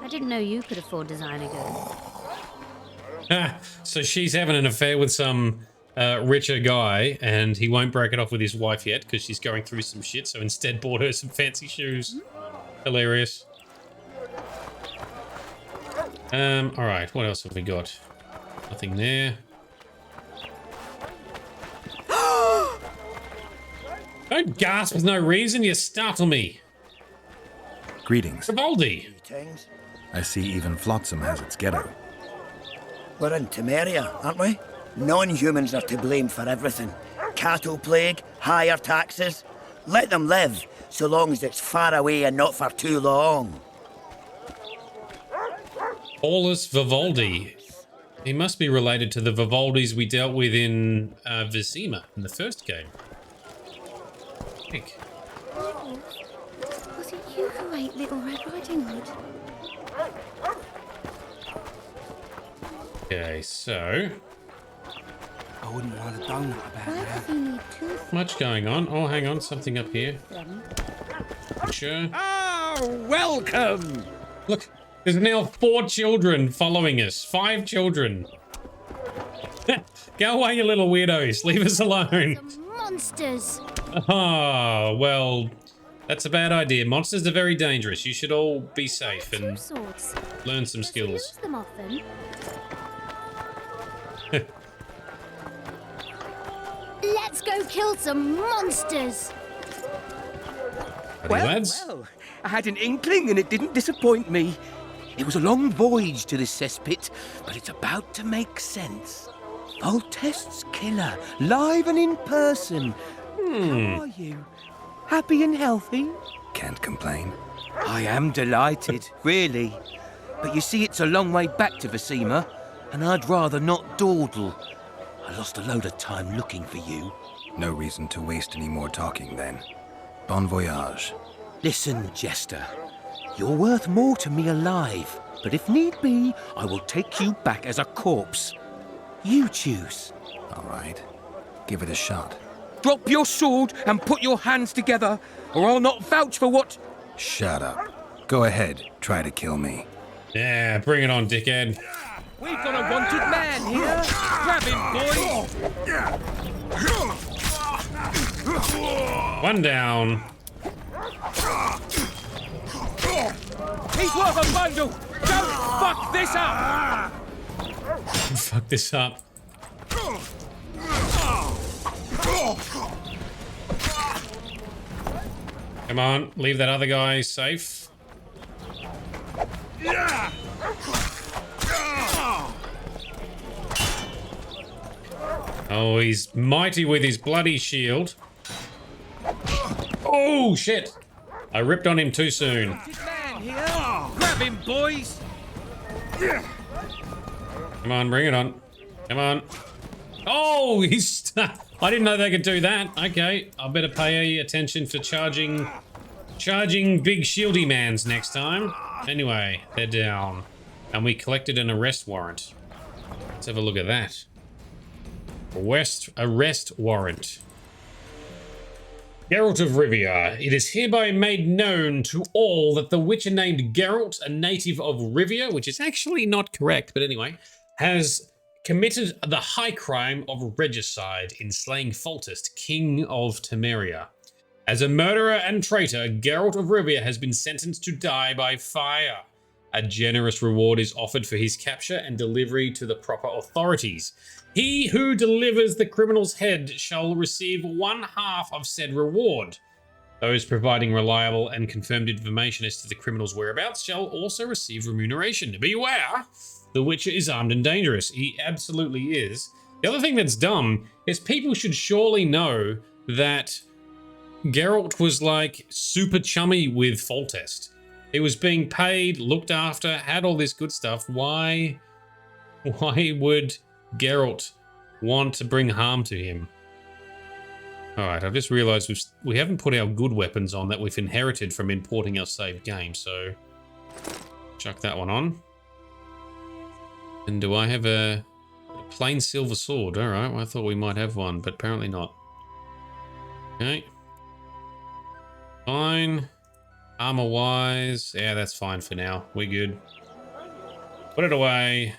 I didn't know you could afford designer goods.
So she's having an affair with some richer guy, and he won't break it off with his wife yet because she's going through some shit, so instead bought her some fancy shoes. Hilarious. Alright, what else have we got? Nothing there. Don't gasp with no reason, you startle me.
Greetings.
Vivaldi.
I see even Flotsam has its ghetto.
We're in Temeria, aren't we? Non-humans are to blame for everything. Cattle plague, higher taxes. Let them live, so long as it's far away and not for too long.
Paulus Vivaldi. He must be related to the Vivaldis we dealt with in Vizima in the first game. I think.
Was it you who ate Little Red Riding Hood?
Okay, so
I wouldn't want a donut about
Why
that.
does he need two
much going on. Oh, hang on, something up here. Sure.
Oh, welcome!
Look, there's now 4 children following us. 5 children. Go away, you little weirdos. Leave us alone.
Monsters!
Oh, well, that's a bad idea. Monsters are very dangerous. You should all be safe and
Swords.
learn some skills.
Use them often. Let's go kill some monsters!
Howdy, lads.
Well, I had an inkling and it didn't disappoint me. It was a long voyage to this cesspit, but it's about to make sense. Foltest's killer, live and in person. How are you? Happy and healthy?
Can't complain.
I am delighted, really. But you see, it's a long way back to Vizima, and I'd rather not dawdle. I lost a load of time looking for you.
No reason to waste any more talking then. Bon voyage.
Listen, Jester. You're worth more to me alive, but if need be, I will take you back as a corpse. You choose.
All right. Give it a shot.
Drop your sword and put your hands together, or I'll not vouch for what...
Shut up. Go ahead. Try to kill me.
Yeah, bring it on, dickhead.
We've got a wanted man here. Grab him, boys.
One down.
He's worth a bundle. Don't fuck this up.
Fuck this up. Come on, leave that other guy safe. Oh, he's mighty with his bloody shield. Oh, shit. I ripped on him too soon.
Grab him, boys.
Come on, bring it on. Come on. Oh, he's... I didn't know they could do that. Okay, I better pay attention for charging big shieldy mans next time. Anyway, they're down. And we collected an arrest warrant. Let's have a look at that. Arrest warrant. Geralt of Rivia. It is hereby made known to all that the witcher named Geralt, a native of Rivia, which is actually not correct, but anyway, has committed the high crime of regicide in slaying Foltest, King of Temeria. As a murderer and traitor, Geralt of Rivia has been sentenced to die by fire. A generous reward is offered for his capture and delivery to the proper authorities. He who delivers the criminal's head shall receive 1/2 of said reward. Those providing reliable and confirmed information as to the criminal's whereabouts shall also receive remuneration. Beware! The Witcher is armed and dangerous. He absolutely is. The other thing that's dumb is people should surely know that Geralt was like super chummy with Foltest. He was being paid, looked after, had all this good stuff. Why would Geralt want to bring harm to him? Alright, I've just realised we haven't put our good weapons on that we've inherited from importing our saved game, so chuck that one on. And do I have a plain silver sword? Alright, well, I thought we might have one, but apparently not. Okay. Fine. Armor-wise, yeah, that's fine for now. We're good. Put it away.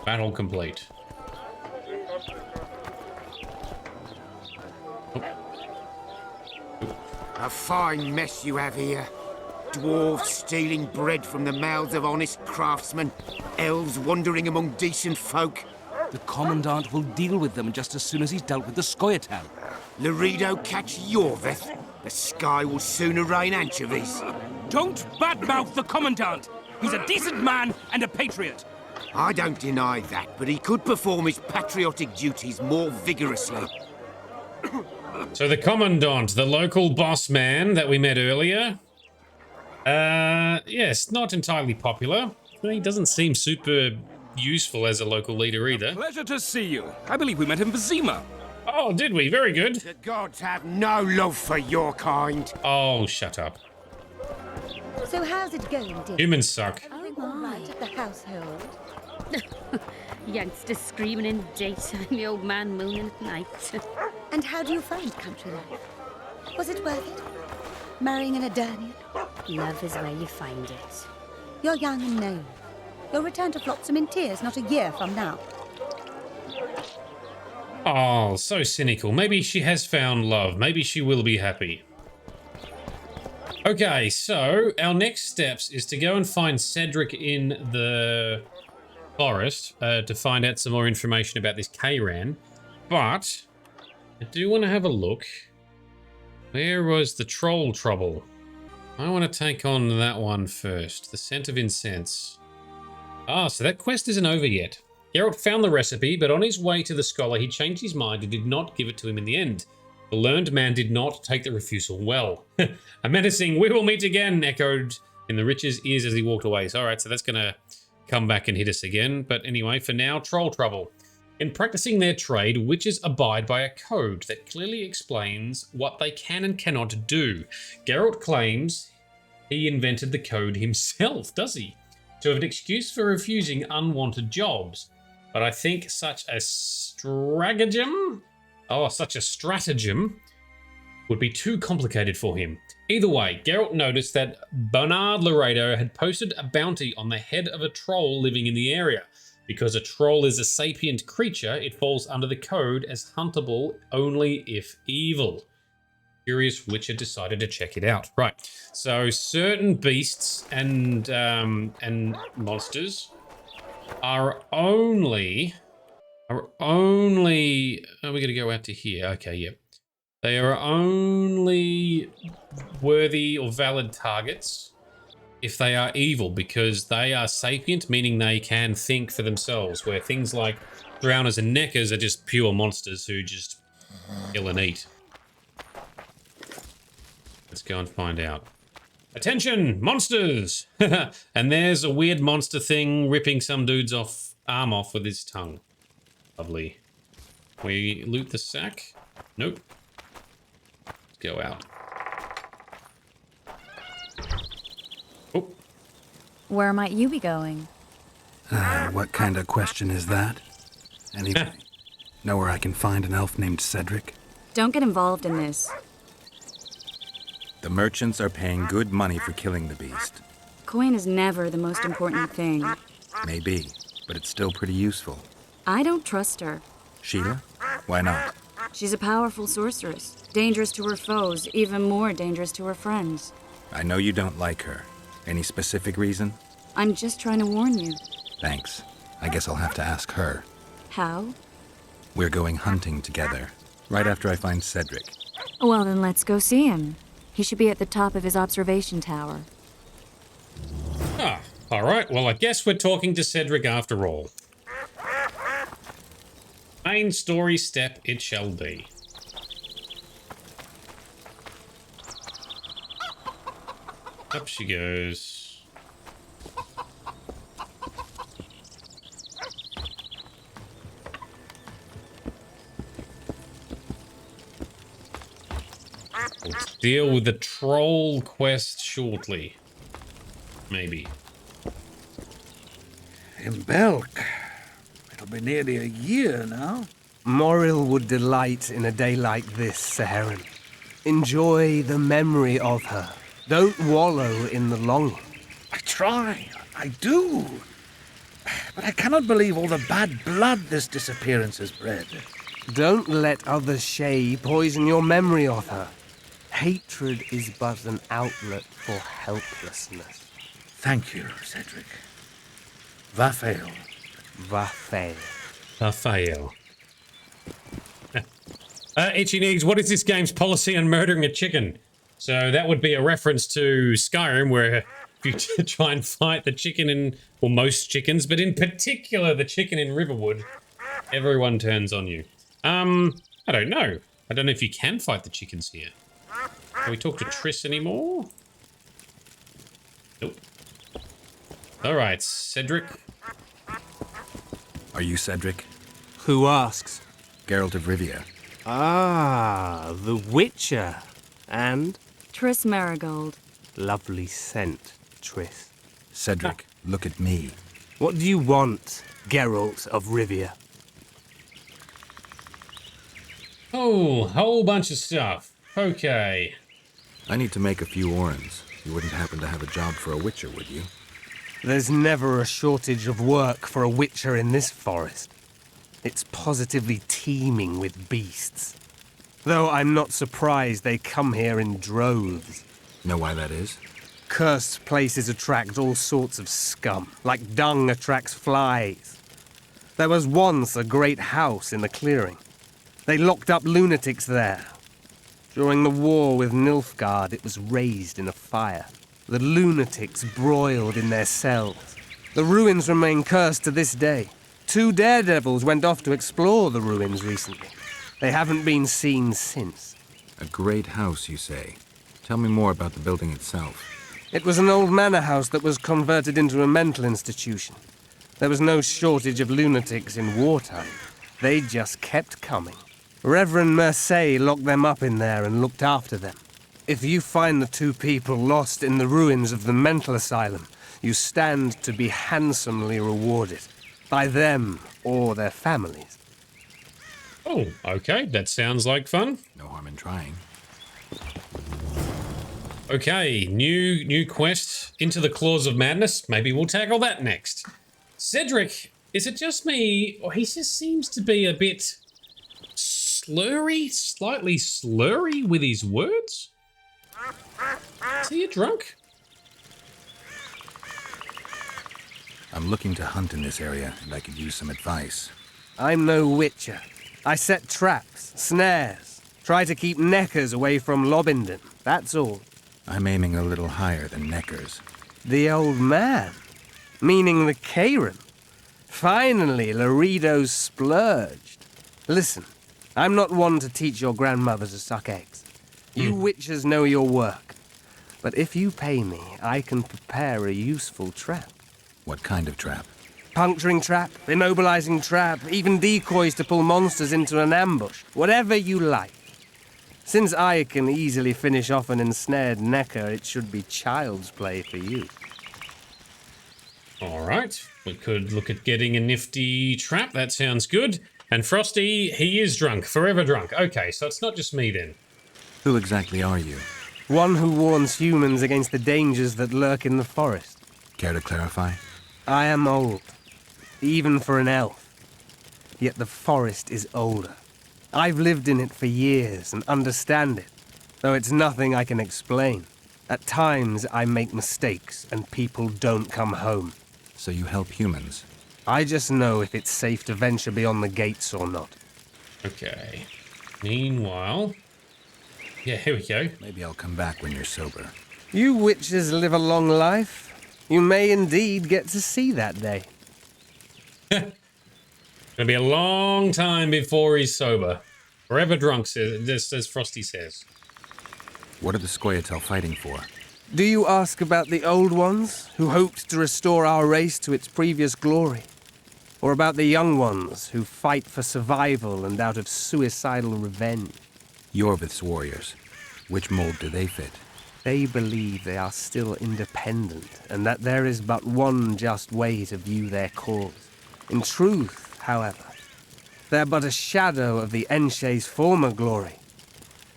Battle complete.
A fine mess you have here. Dwarves stealing bread from the mouths of honest craftsmen. Elves wandering among decent folk.
The Commandant will deal with them just as soon as he's dealt with the Scoia'tael.
Laredo catch Yorveth. The sky will sooner rain anchovies.
Don't badmouth the Commandant. He's a decent man and a patriot.
I don't deny that, but he could perform his patriotic duties more vigorously.
So the Commandant, the local boss man that we met earlier. Yes, not entirely popular. He doesn't seem super useful as a local leader either.
Pleasure to see you. I believe we met in Vizima.
Oh, did we? Very good.
The gods have no love for your kind.
Oh, shut up.
So how's it going, dear?
Humans suck.
Everything all right at the household?
Youngsters screaming in daytime, the old man mooning at night.
And how do you find country life? Was it worth it? Marrying an Adarnian?
Love is where you find it.
You're young and known. You'll return to Flotsam in tears not a year from now.
Oh, so cynical. Maybe she has found love. Maybe she will be happy. Okay, so our next steps is to go and find Cedric in the forest to find out some more information about this Kayran. But I do want to have a look. Where was the troll trouble? I want to take on that one first. The scent of incense. Ah, so that quest isn't over yet. Geralt found the recipe, but on his way to the scholar, he changed his mind and did not give it to him in the end. The learned man did not take the refusal well. A menacing "we will meet again" echoed in the Rich's ears as he walked away. So, alright, so that's going to come back and hit us again. But anyway, for now, troll trouble. In practicing their trade, witches abide by a code that clearly explains what they can and cannot do. Geralt claims he invented the code himself, does he? To have an excuse for refusing unwanted jobs. But I think such a stratagem would be too complicated for him. Either way, Geralt noticed that Bernard Laredo had posted a bounty on the head of a troll living in the area. Because a troll is a sapient creature, it falls under the code as huntable only if evil. Curious Witcher decided to check it out. Right, so certain beasts and monsters are only... Are we going to go out to here? Okay, yep. They are only worthy or valid targets if they are evil, because they are sapient, meaning they can think for themselves, where things like drowners and neckers are just pure monsters who just kill and eat. Let's go and find out. Attention, monsters! And there's a weird monster thing ripping some dude's arm off with his tongue. Lovely. We loot the sack? Nope. Let's go out.
Where might you be going?
What kind of question is that? Anyway, know where I can find an elf named Cedric?
Don't get involved in this.
The merchants are paying good money for killing the beast.
Coin is never the most important thing.
Maybe, but it's still pretty useful.
I don't trust her.
Sheila? Why not?
She's a powerful sorceress. Dangerous to her foes, even more dangerous to her friends.
I know you don't like her. Any specific reason?
I'm just trying to warn you.
Thanks. I guess I'll have to ask her.
How?
We're going hunting together, right after I find Cedric.
Well, then let's go see him. He should be at the top of his observation tower.
Ah, alright, well I guess we're talking to Cedric after all. Main story step it shall be. Up she goes. We'll deal with the troll quest shortly. Maybe.
In Belk. It'll be nearly a year now.
Moril would delight in a day like this, Saharan. Enjoy the memory of her. Don't wallow in the longing.
I try. I do. But I cannot believe all the bad blood this disappearance has bred.
Don't let others' shay poison your memory of her. Hatred is but an outlet for helplessness.
Thank you, Cedric. Vafael.
Vafael.
Vafael. Itchy Knees, what is this game's policy on murdering a chicken? So that would be a reference to Skyrim, where if you try and fight the chicken in, well, most chickens, but in particular the chicken in Riverwood, everyone turns on you. I don't know. I don't know if you can fight the chickens here. Can we talk to Triss anymore? Nope. Alright, Cedric.
Are you Cedric?
Who asks?
Geralt of Rivia.
Ah, the Witcher. And?
Triss Marigold.
Lovely scent, Triss.
Cedric, look at me.
What do you want, Geralt of Rivia?
Oh, whole bunch of stuff. Okay.
I need to make a few orens. You wouldn't happen to have a job for a witcher, would you?
There's never a shortage of work for a witcher in this forest. It's positively teeming with beasts. Though I'm not surprised they come here in droves.
Know why that is?
Cursed places attract all sorts of scum, like dung attracts flies. There was once a great house in the clearing. They locked up lunatics there. During the war with Nilfgaard, it was raised in a fire. The lunatics broiled in their cells. The ruins remain cursed to this day. 2 daredevils went off to explore the ruins recently. They haven't been seen since.
A great house, you say. Tell me more about the building itself.
It was an old manor house that was converted into a mental institution. There was no shortage of lunatics in wartime. They just kept coming. Reverend Mercey locked them up in there and looked after them. If you find the 2 people lost in the ruins of the mental asylum, you stand to be handsomely rewarded. By them or their families.
Oh, okay. That sounds like fun.
No harm in trying.
Okay, new quest, Into the Claws of Madness. Maybe we'll tackle that next. Cedric, is it just me, or he just seems to be a bit slurry, slightly slurry with his words? Is he a drunk?
I'm looking to hunt in this area, and I could use some advice.
I'm no witcher. I set traps, snares, try to keep neckers away from Lobindon, that's all.
I'm aiming a little higher than neckers.
The old man? Meaning the Karen? Finally, Laredo's splurged. Listen, I'm not one to teach your grandmother to suck eggs. You witchers know your work. But if you pay me, I can prepare a useful trap.
What kind of trap?
Puncturing trap, immobilizing trap, even decoys to pull monsters into an ambush. Whatever you like. Since I can easily finish off an ensnared necker, it should be child's play for you.
Alright, we could look at getting a nifty trap. That sounds good. And Frosty, he is drunk. Forever drunk. Okay, so it's not just me then.
Who exactly are you?
One who warns humans against the dangers that lurk in the forest.
Care to clarify?
I am old, even for an elf. Yet the forest is older. I've lived in it for years and understand it, though it's nothing I can explain. At times, I make mistakes and people don't come home.
So you help humans?
I just know if it's safe to venture beyond the gates or not.
Okay. Meanwhile... Yeah, here we go.
Maybe I'll come back when you're sober.
You witches live a long life. You may indeed get to see that day.
Gonna be a long time before he's sober. Forever drunk, just as Frosty says.
What are the Scoia'tael fighting for?
Do you ask about the old ones, who hoped to restore our race to its previous glory? Or about the young ones, who fight for survival and out of suicidal revenge?
Yorvith's warriors. Which mold do they fit?
They believe they are still independent, and that there is but one just way to view their cause. In truth, however, they're but a shadow of the Enshe's former glory.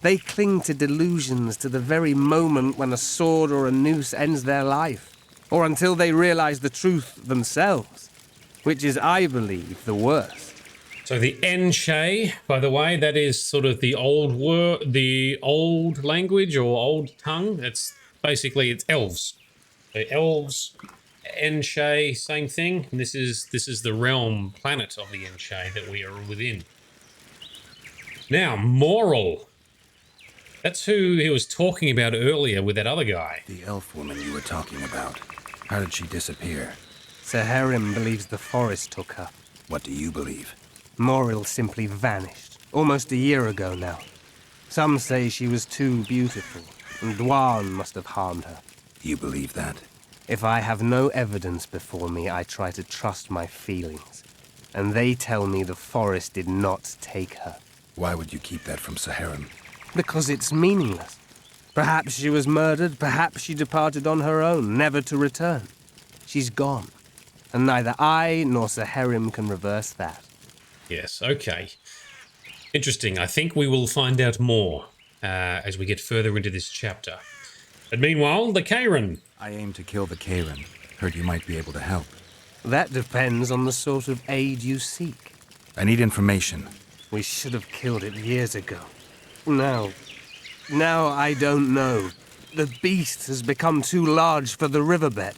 They cling to delusions to the very moment when a sword or a noose ends their life, or until they realize the truth themselves, which is, I believe, the worst.
So the Enshe, by the way, that is sort of the old word, the old language or old tongue. It's basically it's elves. So elves, Enshe, same thing. And this is the realm planet of the Enshe that we are within. Now, Moral. That's who he was talking about earlier with that other guy.
The elf woman you were talking about. How did she disappear?
Saharim believes the forest took her.
What do you believe?
Moril simply vanished, almost a year ago now. Some say she was too beautiful, and Dwan must have harmed her.
You believe that?
If I have no evidence before me, I try to trust my feelings. And they tell me the forest did not take her.
Why would you keep that from Saharim?
Because it's meaningless. Perhaps she was murdered, perhaps she departed on her own, never to return. She's gone, and neither I nor Saharim can reverse that.
Yes, okay. Interesting. I think we will find out more as we get further into this chapter. But meanwhile, the Karen.
I aim to kill the Karen. Heard you might be able to help.
That depends on the sort of aid you seek.
I need information.
We should have killed it years ago. Now I don't know. The beast has become too large for the riverbed,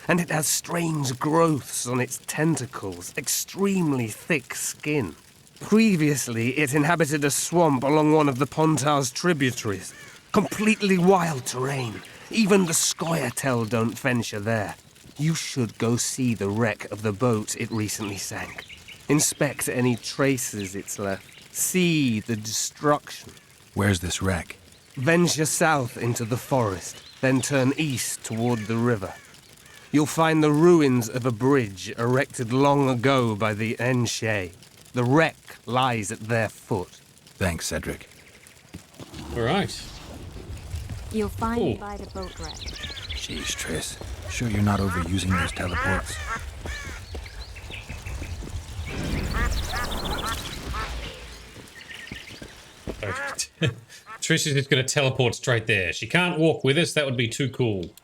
and it has strange growths on its tentacles, extremely thick skin. Previously, it inhabited a swamp along one of the Pontar's tributaries. Completely wild terrain. Even the Scoia'tael don't venture there. You should go see the wreck of the boat it recently sank. Inspect any traces it's left. See the destruction.
Where's this wreck?
Venture south into the forest, then turn east toward the river. You'll find the ruins of a bridge erected long ago by the Enshe. The wreck lies at their foot.
Thanks, Cedric.
All right.
You'll find me by the boat wreck.
Jeez, Triss. Sure you're not overusing those teleports?
Trish is just going to teleport straight there. She can't walk with us. That would be too cool.